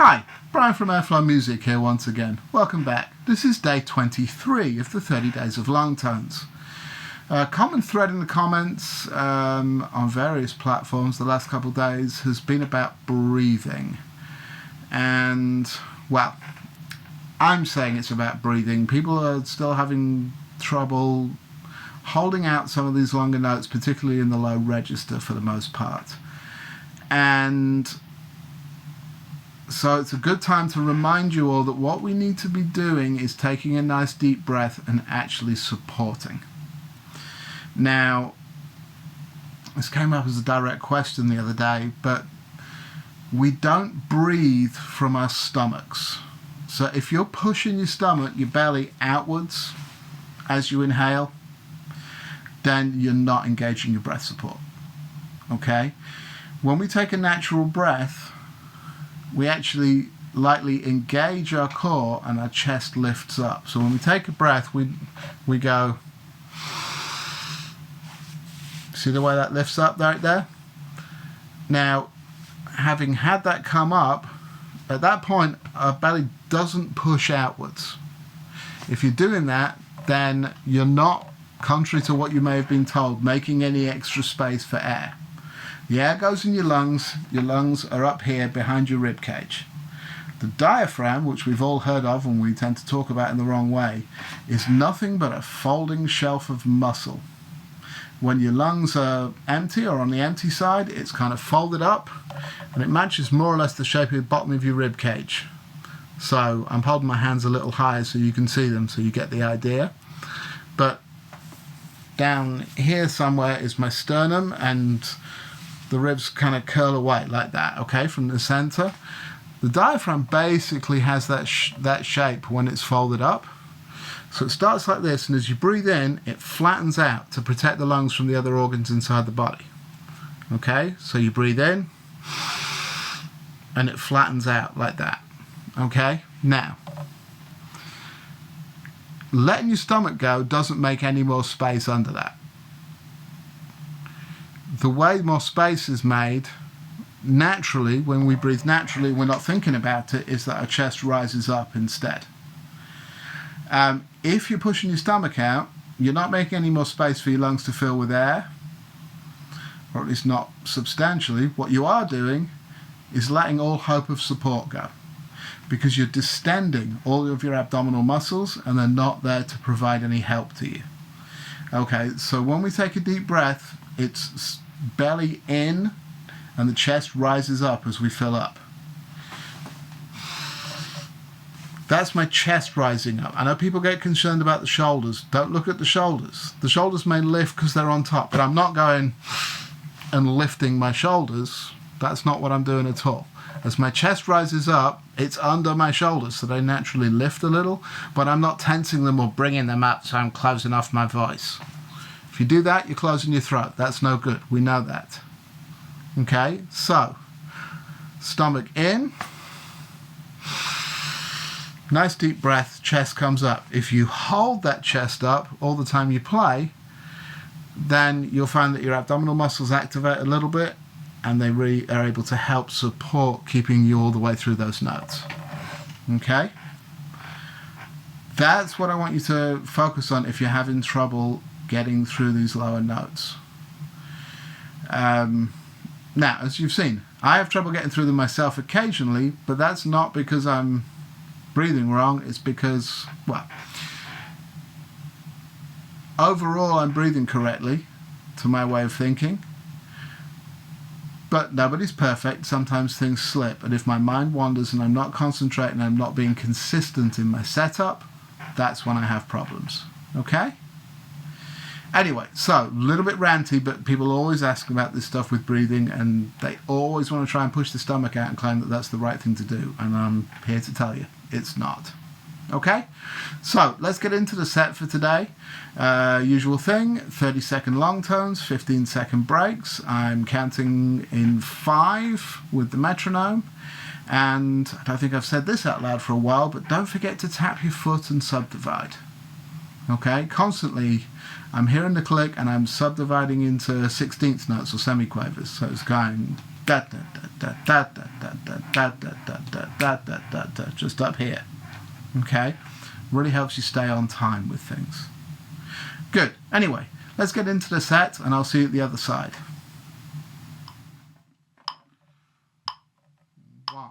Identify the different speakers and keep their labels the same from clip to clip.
Speaker 1: Hi, Bryan from Airflow Music here once again. Welcome back. This is day 23 of the 30 days of long tones. A common thread in the comments on various platforms the last couple of days has been about breathing. And, well, I'm saying it's about breathing. People are still having trouble holding out some of these longer notes, particularly in the low register for the most part. And so it's a good time to remind you all that what we need to be doing is taking a nice deep breath and actually supporting. Now, this came up as a direct question the other day, but we don't breathe from our stomachs. So if you're pushing your stomach, your belly outwards as you inhale, then you're not engaging your breath support. Okay? When we take a natural breath, we actually lightly engage our core and our chest lifts up. So when we take a breath, we go, see the way that lifts up right there? Now, having had that come up, at that point, our belly doesn't push outwards. If you're doing that, then you're not, contrary to what you may have been told, making any extra space for air. The air goes in your lungs are up here behind your rib cage. The diaphragm, which we've all heard of and we tend to talk about in the wrong way, is nothing but a folding shelf of muscle. When your lungs are empty or on the empty side, it's kind of folded up and it matches more or less the shape of the bottom of your rib cage. So I'm holding my hands a little higher so you can see them, so you get the idea. But down here somewhere is my sternum, and the ribs kind of curl away like that, okay, from the center. The diaphragm basically has that shape when it's folded up. So it starts like this, and as you breathe in, it flattens out to protect the lungs from the other organs inside the body. Okay, so you breathe in, and it flattens out like that. Okay, now, letting your stomach go doesn't make any more space under that. The way more space is made naturally, when we breathe naturally, we're not thinking about it, is that our chest rises up instead. If you're pushing your stomach out, you're not making any more space for your lungs to fill with air, or at least not substantially. What you are doing is letting all hope of support go, because you're distending all of your abdominal muscles and they're not there to provide any help to you. Okay, so when we take a deep breath, it's belly in and the chest rises up as we fill up. That's my chest rising up. I know people get concerned about the shoulders. Don't look at the shoulders. The shoulders may lift because they're on top, but I'm not going and lifting my shoulders. That's not what I'm doing at all. As my chest rises up, it's under my shoulders, so they naturally lift a little, but I'm not tensing them or bringing them up so I'm closing off my voice. If you do that, you're closing your throat. That's no good. We know that. Okay, so stomach in. Nice deep breath, chest comes up. If you hold that chest up all the time you play, then you'll find that your abdominal muscles activate a little bit and they really are able to help support keeping you all the way through those notes. Okay? That's what I want you to focus on if you're having trouble getting through these lower notes. Now, as you've seen, I have trouble getting through them myself occasionally, but that's not because I'm breathing wrong. It's because, well, overall I'm breathing correctly to my way of thinking, but nobody's perfect. Sometimes things slip, and if my mind wanders and I'm not concentrating, I'm not being consistent in my setup, that's when I have problems. Okay? Anyway, so a little bit ranty, but people always ask about this stuff with breathing, and they always want to try and push the stomach out and claim that that's the right thing to do, and I'm here to tell you it's not. Okay, so let's get into the set for today. Usual thing, 30-second long tones, 15-second breaks. I'm counting in 5 with the metronome, and I don't think I've said this out loud for a while, but don't forget to tap your foot and subdivide. Okay, constantly I'm hearing the click and I'm subdividing into 16th notes or semiquavers, so it's going da da da da da da da da da da da da da da, just up here. Okay, really helps you stay on time with things. Good. Anyway, let's get into the set, and I'll see you at the other side. 1.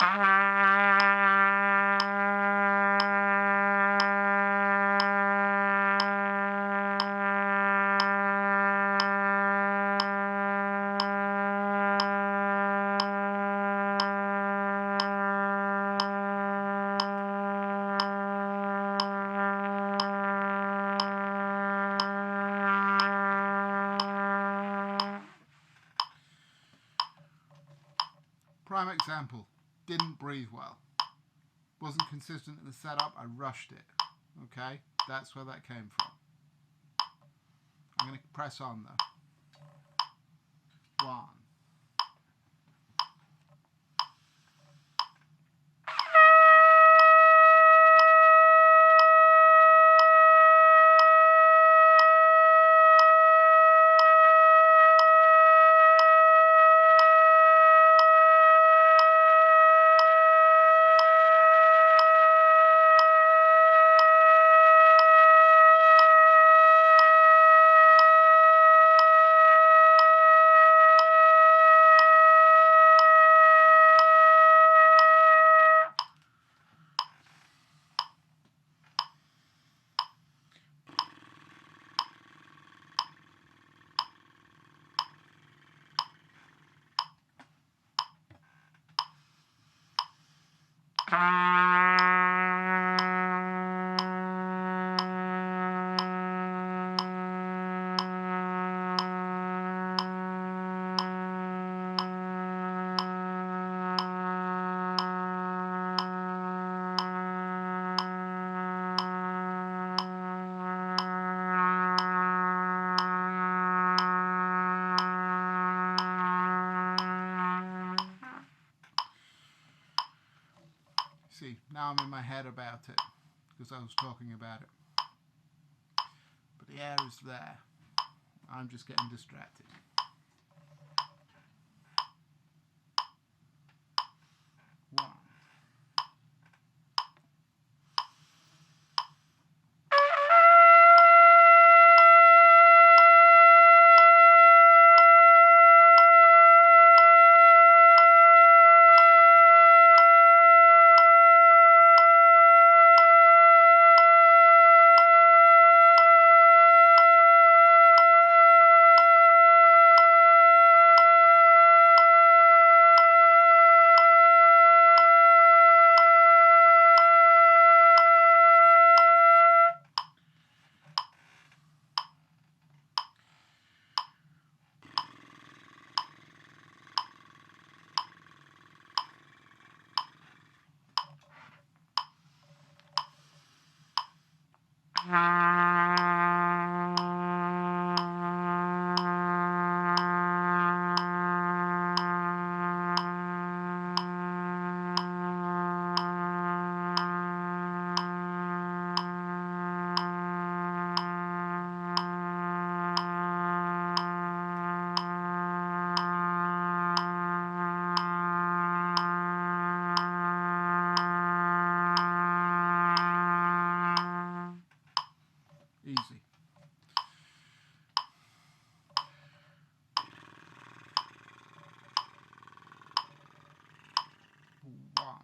Speaker 1: Prime example, didn't breathe well. Wasn't consistent in the setup, I rushed it. Okay, that's where that came from. I'm going to press on though. 1. See, now I'm in my head about it because I was talking about it. But the air is there. I'm just getting distracted. 1. Easy. 1.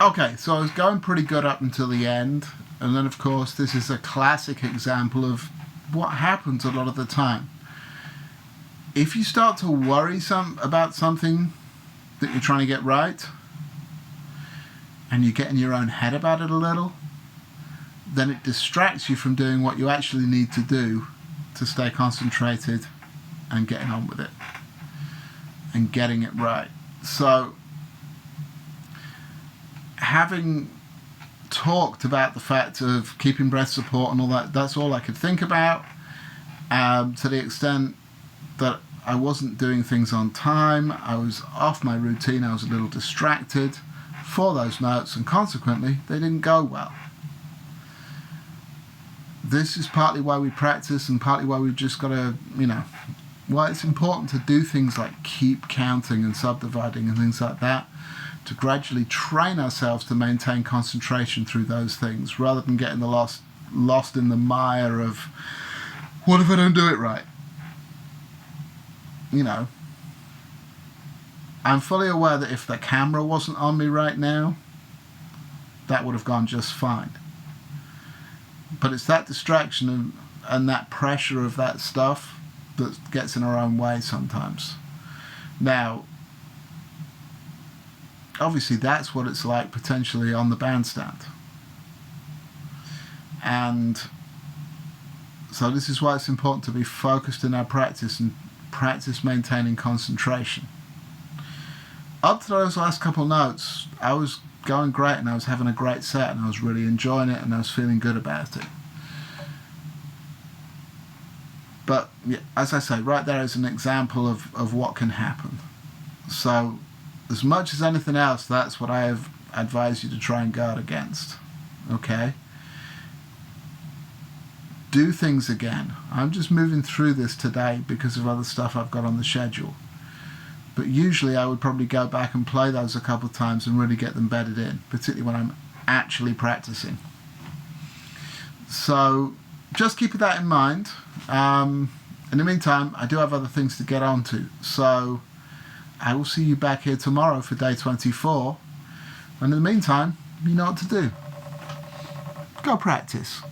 Speaker 1: Okay, so I was going pretty good up until the end, and then of course this is a classic example of what happens a lot of the time. If you start to worry about something that you're trying to get right, and you get in your own head about it a little, then it distracts you from doing what you actually need to do to stay concentrated and getting on with it and getting it right. So having talked about the fact of keeping breath support and all that, that's all I could think about, to the extent that I wasn't doing things on time, I was off my routine, I was a little distracted for those notes, and consequently they didn't go well. This is partly why we practice, and partly why we've just got to, why it's important to do things like keep counting and subdividing and things like that, to gradually train ourselves to maintain concentration through those things, rather than getting lost in the mire of, what if I don't do it right? I'm fully aware that if the camera wasn't on me right now, that would have gone just fine. But it's that distraction and that pressure of that stuff that gets in our own way sometimes. Now, obviously that's what it's like potentially on the bandstand. And so this is why it's important to be focused in our practice and practice maintaining concentration. Up to those last couple notes, I was going great and I was having a great set and I was really enjoying it and I was feeling good about it. But yeah, as I say, right there is an example of what can happen. So as much as anything else, that's what I have advised you to try and guard against. Okay? Do things again. I'm just moving through this today because of other stuff I've got on the schedule. But usually I would probably go back and play those a couple of times and really get them bedded in, particularly when I'm actually practicing. So just keep that in mind. In the meantime, I do have other things to get on to. So I will see you back here tomorrow for day 24. And in the meantime, you know what to do. Go practice.